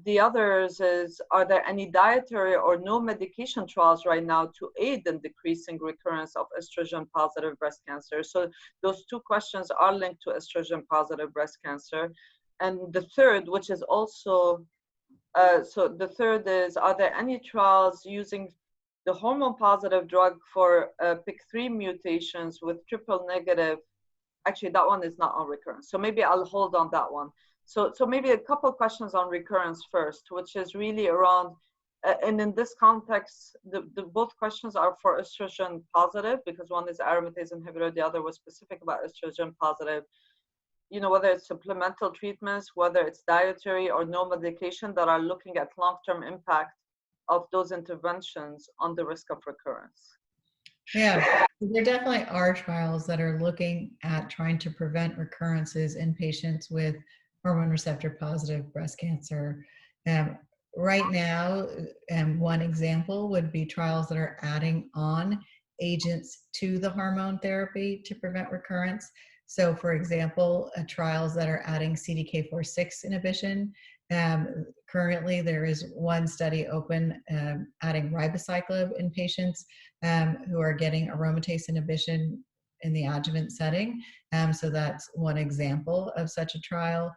Speaker 1: The others is, are there any dietary or no medication trials right now to aid in decreasing recurrence of estrogen-positive breast cancer? So those two questions are linked to estrogen-positive breast cancer. And the third, which is also, so the third is, are there any trials using the hormone-positive drug for PIK3 mutations with triple negative? Actually, that one is not on recurrence. So maybe I'll hold on that one. So maybe a couple of questions on recurrence first, which is really around, and in this context, the both questions are for estrogen positive, because one is aromatase inhibitor, the other was specific about estrogen positive. You know, whether it's supplemental treatments, whether it's dietary or no medication, that are looking at long-term impact of those interventions on the risk of recurrence.
Speaker 2: Yeah, there definitely are trials that are looking at trying to prevent recurrences in patients with hormone receptor positive breast cancer. Right now, one example would be trials that are adding on agents to the hormone therapy to prevent recurrence. So for example, trials that are adding CDK4/6 inhibition. Currently, there is one study open adding ribociclib in patients who are getting aromatase inhibition in the adjuvant setting. So that's one example of such a trial.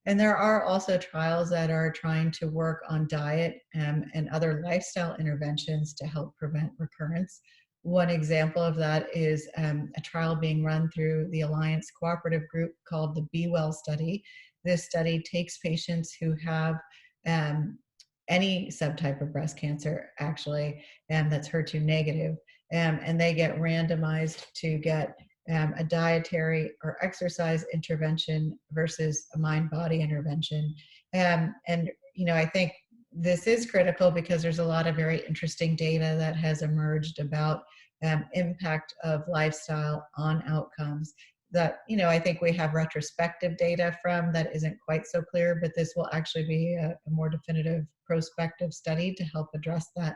Speaker 2: And there are also trials that are trying to work on diet and other lifestyle interventions to help prevent recurrence. One example of that is a trial being run through the Alliance Cooperative Group called the Be Well Study. This study takes patients who have any subtype of breast cancer, actually, that's HER2 negative, and they get randomized to get a dietary or exercise intervention versus a mind-body intervention. And, you know, I think this is critical because there's a lot of very interesting data that has emerged about impact of lifestyle on outcomes that, you know, I think we have retrospective data from that isn't quite so clear, but this will actually be a more definitive prospective study to help address that.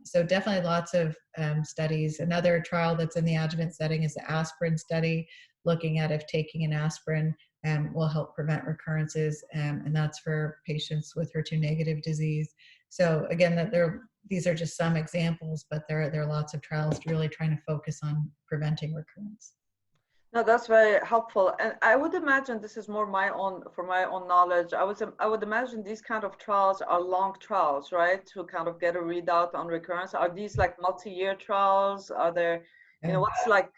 Speaker 2: So definitely lots of studies. Another trial that's in the adjuvant setting is the Aspirin Study, looking at if taking an aspirin will help prevent recurrences, and that's for patients with HER2 negative disease. So again, these are just some examples, but there are lots of trials really trying to focus on preventing recurrence.
Speaker 1: No, that's very helpful. And I would imagine, this is more for my own knowledge, I would imagine these kind of trials are long trials, right? To kind of get a readout on recurrence. Are these like multi-year trials? Are there, you know, what's like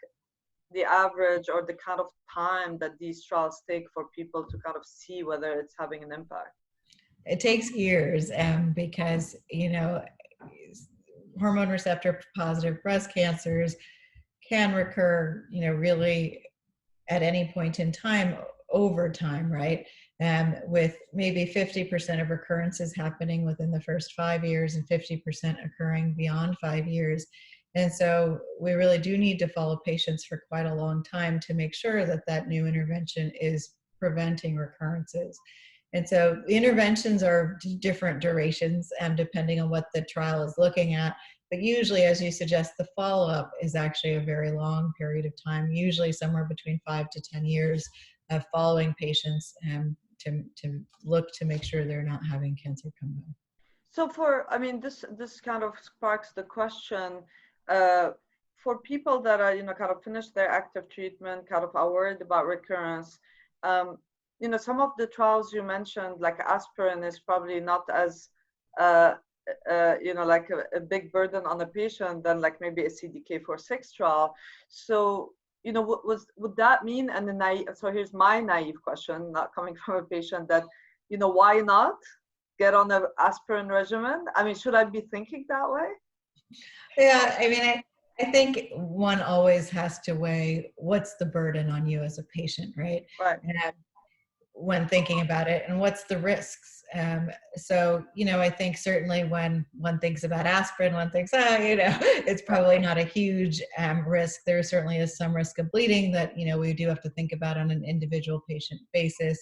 Speaker 1: the average or the kind of time that these trials take for people to kind of see whether it's having an impact?
Speaker 2: It takes years because, you know, hormone receptor positive breast cancers can recur, you know, really at any point in time over time, right? With maybe 50% of recurrences happening within the first 5 years and 50% occurring beyond 5 years. And so we really do need to follow patients for quite a long time to make sure that that new intervention is preventing recurrences. And so the interventions are different durations depending on what the trial is looking at. But usually, as you suggest, the follow-up is actually a very long period of time, usually somewhere between 5 to 10 years of following patients to look to make sure they're not having cancer come back.
Speaker 1: So I mean, this kind of sparks the question, for people that are, you know, kind of finished their active treatment, kind of are worried about recurrence, you know, some of the trials you mentioned, like aspirin, is probably not as, you know, like a big burden on the patient than like maybe a CDK4/6 trial. So, you know, would that mean, and so here's my naive question, not coming from a patient, that, you know, why not get on an aspirin regimen? I mean, should I be thinking that way?
Speaker 2: Yeah, I mean, I think one always has to weigh what's the burden on you as a patient, right?
Speaker 1: Right.
Speaker 2: And when thinking about it, and what's the risks. So, you know, I think certainly when one thinks about aspirin, one thinks, you know, it's probably not a huge risk. There certainly is some risk of bleeding that, you know, we do have to think about on an individual patient basis.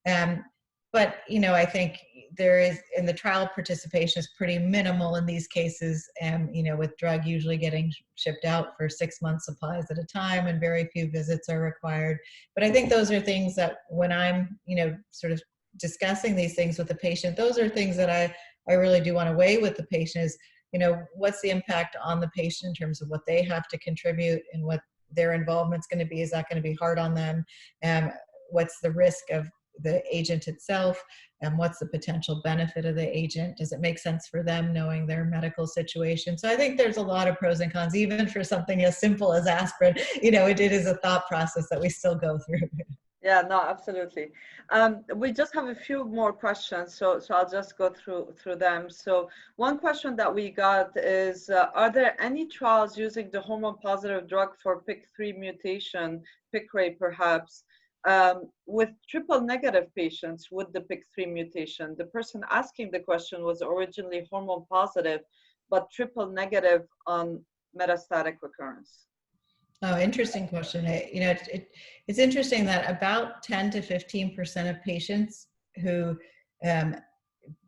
Speaker 2: But, you know, I think there is, in the trial participation is pretty minimal in these cases, you know, with drug usually getting shipped out for 6 month supplies at a time and very few visits are required. But I think those are things that when I'm, you know, sort of discussing these things with the patient, those are things that I really do want to weigh with the patient is, what's the impact on the patient in terms of what they have to contribute and what their involvement's going to be. Is that going to be hard on them? What's the risk of the agent itself? And what's the potential benefit of the agent? Does it make sense for them knowing their medical situation? So I think there's a lot of pros and cons, even for something as simple as aspirin. It is a thought process that we still go through.
Speaker 1: Yeah, no, absolutely. We just have a few more questions, so I'll just go through them. So one question that we got is, are there any trials using the hormone-positive drug for PIK3 mutation, PIK perhaps, with triple-negative patients with the PIK3 mutation? The person asking the question was originally hormone-positive, but triple-negative on metastatic recurrence.
Speaker 2: Oh, interesting question. It's interesting that about 10 to 15% of patients who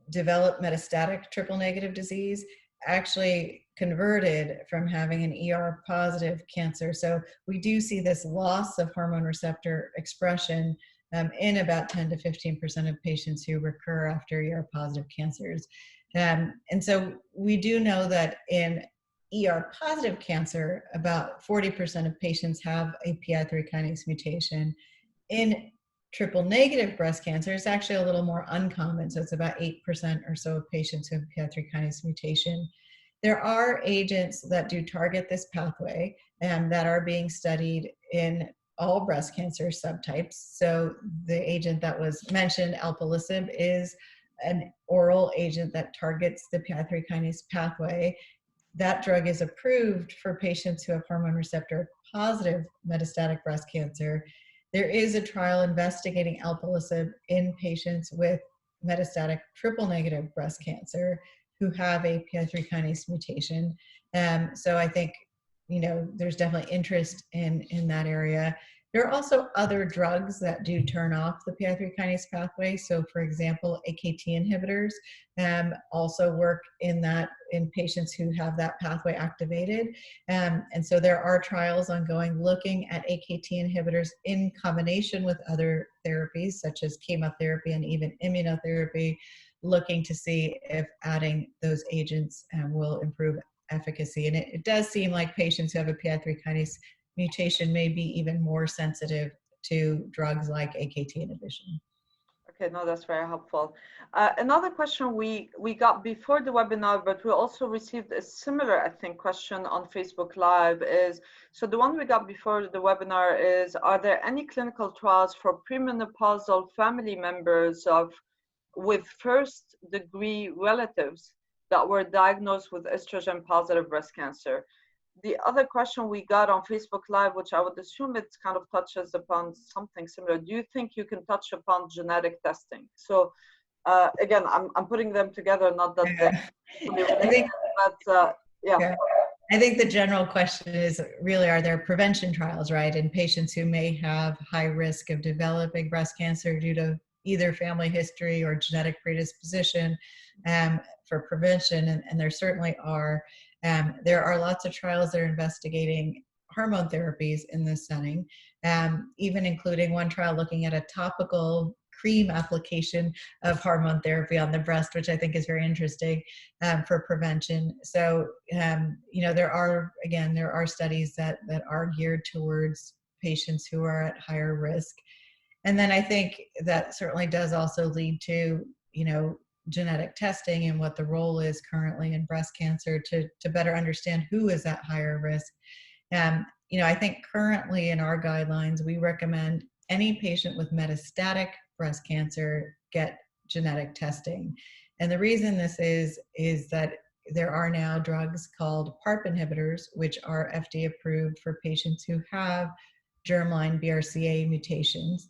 Speaker 2: develop metastatic triple negative disease actually converted from having an ER positive cancer. So we do see this loss of hormone receptor expression in about 10 to 15% of patients who recur after ER positive cancers. And so we do know that in ER positive cancer, about 40% of patients have a PI3 kinase mutation. In triple negative breast cancer, it's actually a little more uncommon. So it's about 8% or so of patients who have PI3 kinase mutation. There are agents that do target this pathway and that are being studied in all breast cancer subtypes. So the agent that was mentioned, alpelisib, is an oral agent that targets the PI3 kinase pathway. That drug is approved for patients who have hormone receptor positive metastatic breast cancer. There is a trial investigating alpelisib in patients with metastatic triple negative breast cancer who have a PI3 kinase mutation. So I think, there's definitely interest in that area. There are also other drugs that do turn off the PI3 kinase pathway. So for example, AKT inhibitors also work in patients who have that pathway activated. And so there are trials ongoing looking at AKT inhibitors in combination with other therapies such as chemotherapy and even immunotherapy, looking to see if adding those agents will improve efficacy. And it does seem like patients who have a PI3 kinase mutation may be even more sensitive to drugs like AKT inhibition.
Speaker 1: Okay, no, that's very helpful. Another question we got before the webinar, but we also received a similar, I think, question on Facebook Live is, so the one we got before the webinar is, are there any clinical trials for premenopausal family members with first-degree relatives that were diagnosed with estrogen-positive breast cancer? The other question we got on Facebook Live, which I would assume it kind of touches upon something similar. Do you think you can touch upon genetic testing? So again, I'm putting them together, not that they're related, but yeah.
Speaker 2: I think the general question is really, are there prevention trials, right, in patients who may have high risk of developing breast cancer due to either family history or genetic predisposition for prevention? And there certainly are. There are lots of trials that are investigating hormone therapies in this setting, even including one trial looking at a topical cream application of hormone therapy on the breast, which I think is very interesting for prevention. So, there are studies that are geared towards patients who are at higher risk. And then I think that certainly does also lead to, genetic testing and what the role is currently in breast cancer to better understand who is at higher risk. I think currently in our guidelines, we recommend any patient with metastatic breast cancer get genetic testing. And the reason this is that there are now drugs called PARP inhibitors, which are FDA approved for patients who have germline BRCA mutations.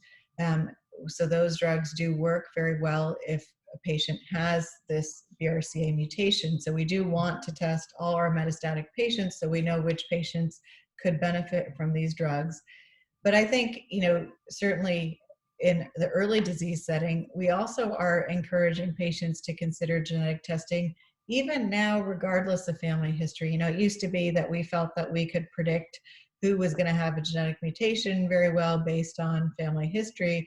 Speaker 2: So those drugs do work very well if a patient has this BRCA mutation. So we do want to test all our metastatic patients so we know which patients could benefit from these drugs. But I think, certainly in the early disease setting, we also are encouraging patients to consider genetic testing, even now, regardless of family history. It used to be that we felt that we could predict who was going to have a genetic mutation very well based on family history.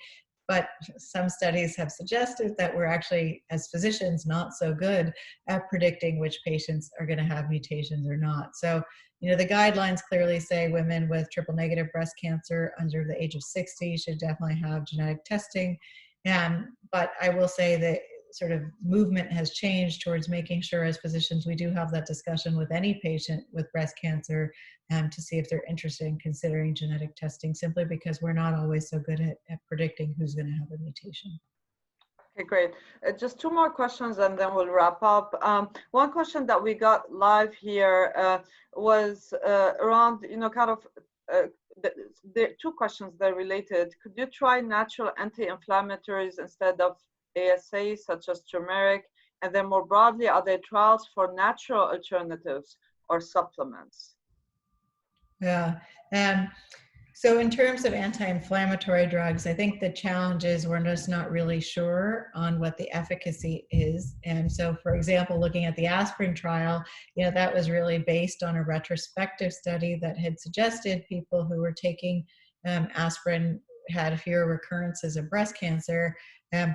Speaker 2: but some studies have suggested that we're actually, as physicians, not so good at predicting which patients are going to have mutations or not. So, the guidelines clearly say women with triple negative breast cancer under the age of 60 should definitely have genetic testing. But I will say that sort of movement has changed towards making sure as physicians we do have that discussion with any patient with breast cancer to see if they're interested in considering genetic testing, simply because we're not always so good at predicting who's going to have a mutation.
Speaker 1: Okay, great. Just two more questions and then we'll wrap up. One question that we got live here was around, there are two questions that are related. Could you try natural anti-inflammatories instead of ASA, such as turmeric? And then more broadly, are there trials for natural alternatives or supplements?
Speaker 2: Yeah. So in terms of anti-inflammatory drugs, I think the challenge is we're just not really sure on what the efficacy is. And so, for example, looking at the Aspirin trial, that was really based on a retrospective study that had suggested people who were taking aspirin had fewer recurrences of breast cancer,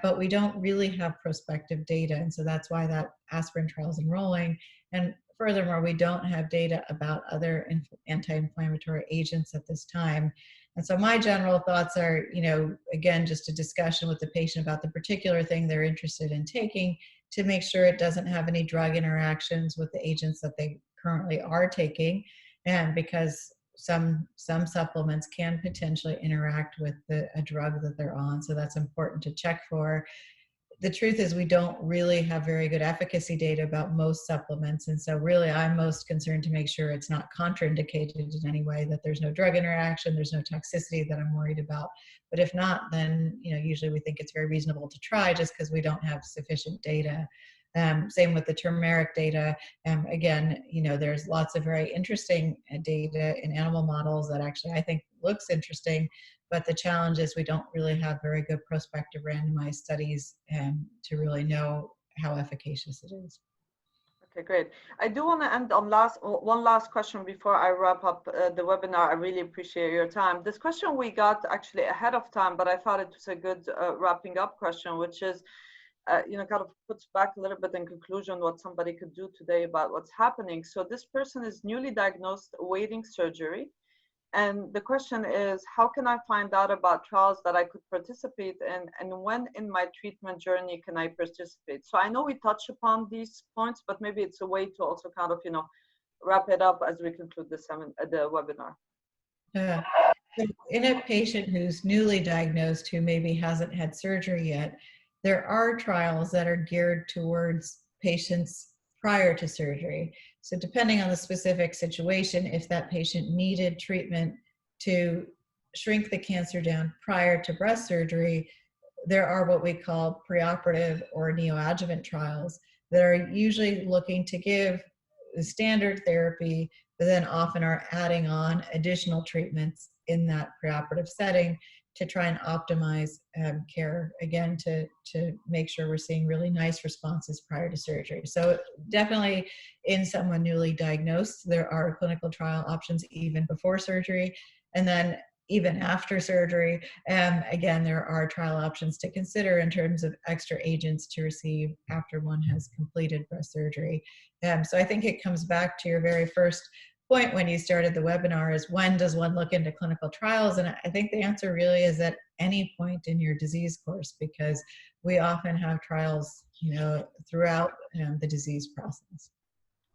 Speaker 2: but we don't really have prospective data. And so that's why that Aspirin trial is enrolling. And furthermore, we don't have data about other anti-inflammatory agents at this time. And so my general thoughts are, again, just a discussion with the patient about the particular thing they're interested in taking to make sure it doesn't have any drug interactions with the agents that they currently are taking. And because some supplements can potentially interact with a drug that they're on. So that's important to check for. The truth is we don't really have very good efficacy data about most supplements. And so really I'm most concerned to make sure it's not contraindicated in any way, that there's no drug interaction, there's no toxicity that I'm worried about. But if not, then usually we think it's very reasonable to try just because we don't have sufficient data. Same with the turmeric data. Again, there's lots of very interesting data in animal models that actually I think looks interesting, but the challenge is we don't really have very good prospective randomized studies to really know how efficacious it is.
Speaker 1: Okay, great. I do want to end on one last question before I wrap up the webinar. I really appreciate your time. This question we got actually ahead of time, but I thought it was a good wrapping up question, which is, kind of puts back a little bit in conclusion what somebody could do today about what's happening. So this person is newly diagnosed, awaiting surgery. And the question is, how can I find out about trials that I could participate in, and when in my treatment journey can I participate? So I know we touch upon these points, but maybe it's a way to also kind of, wrap it up as we conclude the webinar.
Speaker 2: In a patient who's newly diagnosed, who maybe hasn't had surgery yet, there are trials that are geared towards patients prior to surgery. So depending on the specific situation, if that patient needed treatment to shrink the cancer down prior to breast surgery, there are what we call preoperative or neoadjuvant trials that are usually looking to give the standard therapy, but then often are adding on additional treatments in that preoperative setting to try and optimize care, again, to make sure we're seeing really nice responses prior to surgery. So definitely in someone newly diagnosed, there are clinical trial options even before surgery. And then even after surgery, again, there are trial options to consider in terms of extra agents to receive after one has completed breast surgery. So I think it comes back to your very first point when you started the webinar, is when does one look into clinical trials? And I think the answer really is at any point in your disease course, because we often have trials, throughout the disease process.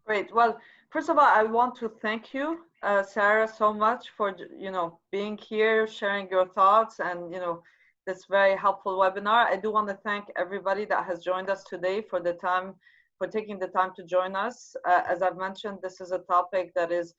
Speaker 1: Great. Well, first of all, I want to thank you, Sara, so much for, being here, sharing your thoughts, and, this very helpful webinar. I do want to thank everybody that has joined us today for taking the time to join us. As I've mentioned, this is a topic that is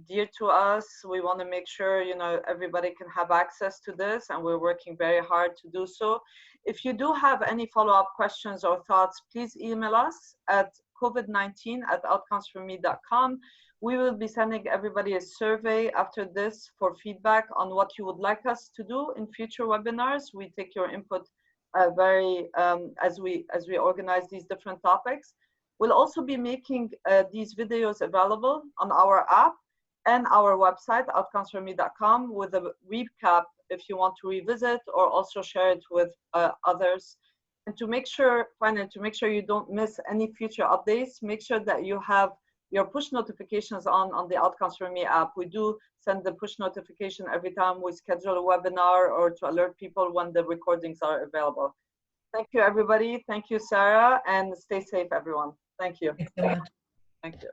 Speaker 1: dear to us. We want to make sure, everybody can have access to this, and we're working very hard to do so. If you do have any follow-up questions or thoughts, please email us at covid19@outcomes4me.com. We will be sending everybody a survey after this for feedback on what you would like us to do in future webinars. We take your input as we organize these different topics. We'll also be making these videos available on our app and our website, outcomes4me.com, with a recap if you want to revisit or also share it with others. And to make sure, finally, to make sure you don't miss any future updates, make sure that you have your push notifications on the Outcomes4Me app. We do send the push notification every time we schedule a webinar or to alert people when the recordings are available. Thank you, everybody. Thank you, Sarah, and stay safe, everyone. Thank you.
Speaker 2: Thanks so much.
Speaker 1: Thank you.